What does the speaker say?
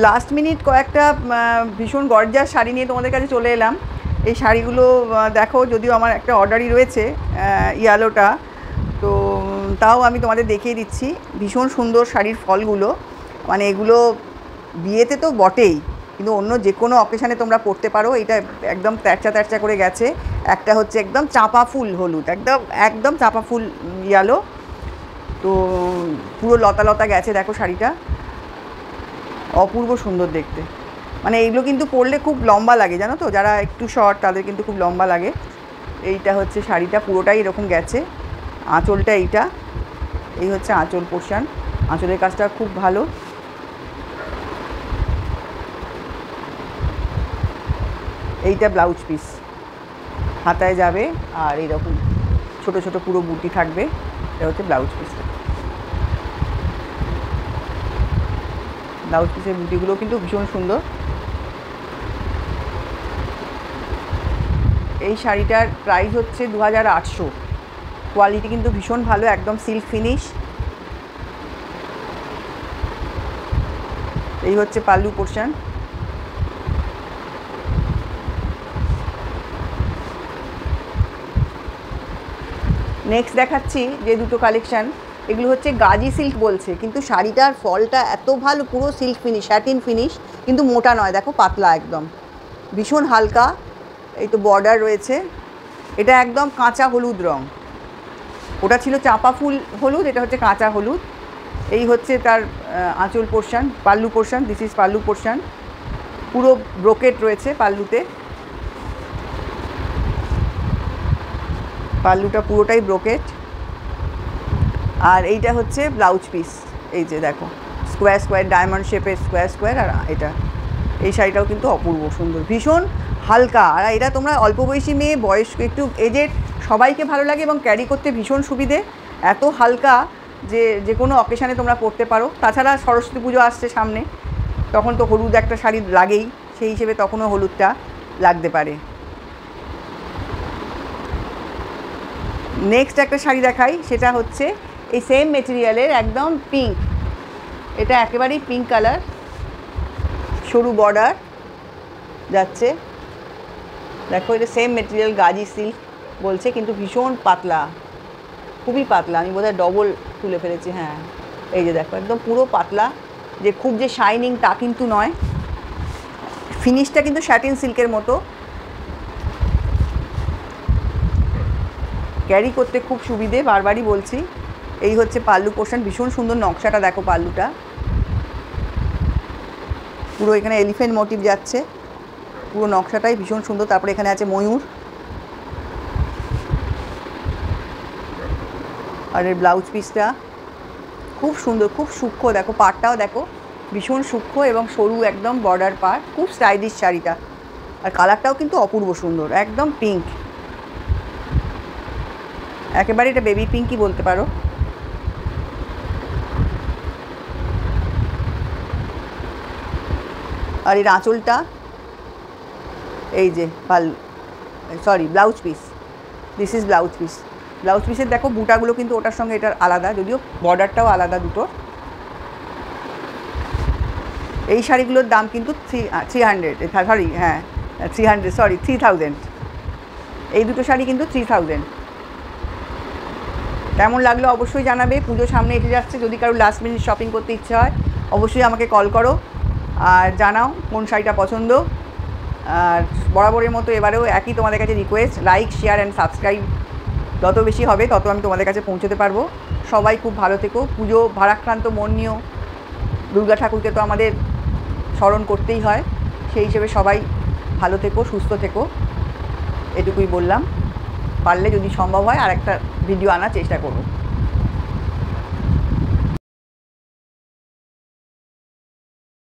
Last minute কয়েকটা ভীষণ gorgeous sari নিয়ে তোমাদের কাছে চলে এলাম। এই শাড়িগুলো দেখো, যদিও আমার একটা অর্ডারই রয়েছে ইয়েলোটা, তো তাও আমি তোমাদের দেখিয়ে দিচ্ছি। ভীষণ সুন্দর শাড়ির ফলগুলো, মানে এগুলো বিয়েতে তো বটেই, কিন্তু অন্য যে কোনো অকেশানে তোমরা পরতে পারো। এটা একদম তেরচা তেরচা করে গেছে। একটা হচ্ছে একদম চাপা ফুল হলুদ, একদম একদম চাপা ফুল ইয়েলো, তো পুরো লতা লতা গেছে। দেখো শাড়িটা অপূর্ব সুন্দর দেখতে। মানে এইগুলো কিন্তু পরলে খুব লম্বা লাগে, জানো তো, যারা একটু শর্ট তাদের কিন্তু খুব লম্বা লাগে। এইটা হচ্ছে শাড়িটা, পুরোটাই এরকম গেছে। আঁচলটা এইটা, এই হচ্ছে আঁচল পোর্শন। আঁচলের কাজটা খুব ভালো। এইটা ব্লাউজ পিস, হাতায় যাবে আর এইরকম ছোট ছোট পুরো বুটি থাকবে। এটা হচ্ছে ব্লাউজ পিসটা। ব্লাউজ পিসের বুটিগুলো কিন্তু ভীষণ সুন্দর। এই শাড়িটার প্রাইস হচ্ছে 2800। কোয়ালিটি কিন্তু ভীষণ ভালো, একদম সিল্ক ফিনিশ। এই হচ্ছে পাল্লু পোর্শন। নেক্সট দেখাচ্ছি যে দুটো কালেকশান, এগুলো হচ্ছে গাজি সিল্ক বলছে, কিন্তু শাড়িটার ফলটা এত ভালো, পুরো সিল্ক ফিনিশ, স্যাটিন ফিনিশ, কিন্তু মোটা নয়। দেখো পাতলা, একদম ভীষণ হালকা। এই তো বর্ডার রয়েছে। এটা একদম কাঁচা হলুদ রঙ, ওটা ছিল চাপা ফুল হলুদ, এটা হচ্ছে কাঁচা হলুদ। এই হচ্ছে তার আঁচল portion, pallu portion. This is pallu portion. পুরো ব্রোকেট রয়েছে পাল্লুতে, পাল্লুটা পুরোটাই ব্রোকেট। আর এইটা হচ্ছে ব্লাউজ পিস। এই যে দেখো স্কোয়ার স্কোয়ার, ডায়মন্ড শেপের স্কোয়ার স্কোয়ার। আর এটা, এই শাড়িটাও কিন্তু অপূর্ব সুন্দর, ভীষণ হালকা। আর এটা তোমরা অল্প বয়সী মেয়ে, বয়স্ক, একটু এজেড, সবাইকে ভালো লাগে এবং ক্যারি করতে ভীষণ সুবিধে। এত হালকা যে যে কোনো অকেশানে তোমরা পরতে পারো। তাছাড়া সরস্বতী পুজো আসছে সামনে, তখন তো হলুদ একটা শাড়ি লাগেই, সেই হিসেবে তখনও হলুদটা লাগতে পারে। নেক্সট একটা শাড়ি দেখাই, সেটা হচ্ছে এই সেম মেটেরিয়ালের একদম পিঙ্ক। এটা একেবারেই পিঙ্ক কালার, সরু বর্ডার যাচ্ছে। দেখো এটা সেম মেটেরিয়াল, গাজি সিল্ক বলছে, কিন্তু ভীষণ পাতলা, খুবই পাতলা। আমি বোধহয় ডবল তুলে ফেলেছি। হ্যাঁ, এই যে দেখো একদম পুরো পাতলা, যে খুব যে শাইনিং তা কিন্তু নয়। ফিনিশটা কিন্তু স্যাটিন সিল্কের মতো, ক্যারি করতে খুব সুবিধে, বারবারই বলছি। এই হচ্ছে পাল্লু পোর্শন, ভীষণ সুন্দর নকশাটা দেখো পাল্লুটা, পুরো এখানে এলিফ্যান্ট মোটিভ যাচ্ছে, পুরো নকশাটাই ভীষণ সুন্দর। তারপরে এখানে আছে ময়ূর। আর এর ব্লাউজ পিসটা খুব সুন্দর, খুব সূক্ষ্ম। দেখো পাড়টাও দেখো, ভীষণ সূক্ষ্ম এবং সরু একদম বর্ডার পাড়, খুব স্টাইলিশ শাড়িটা। আর কালারটাও কিন্তু অপূর্ব সুন্দর, একদম পিঙ্ক, একেবারে এটা বেবি পিঙ্কই বলতে পারো। আর এর আঁচলটা, এই যে blouse piece, this is blouse piece. Blouse পিসের দেখো বুটাগুলো কিন্তু ওটার সঙ্গে এটার আলাদা, যদিও বর্ডারটাও আলাদা দুটো। এই শাড়িগুলোর দাম কিন্তু 3000। এই দুটো শাড়ি কিন্তু 3000। কেমন লাগলো অবশ্যই জানাবে। পুজো সামনে এসে যাচ্ছে, যদি কারো লাস্ট মিনিট শপিং করতে ইচ্ছে হয় অবশ্যই আমাকে কল করো আর জানাও কোন শাড়িটা পছন্দ। আর বরাবরের মতো এবারেও একই তোমাদের কাছে request, like, share and subscribe যত বেশি হবে তত আমি তোমাদের কাছে পৌঁছতে পারবো। সবাই খুব ভালো থেকো। পুজো ভারাক্রান্ত মন নিও, দুর্গা ঠাকুরকে তো আমাদের স্মরণ করতেই হয়, সেই হিসেবে সবাই ভালো থেকো, সুস্থ থেকো, এটুকুই বললাম। পারলে যদি সম্ভব হয় আর একটা ভিডিও আনার চেষ্টা করব।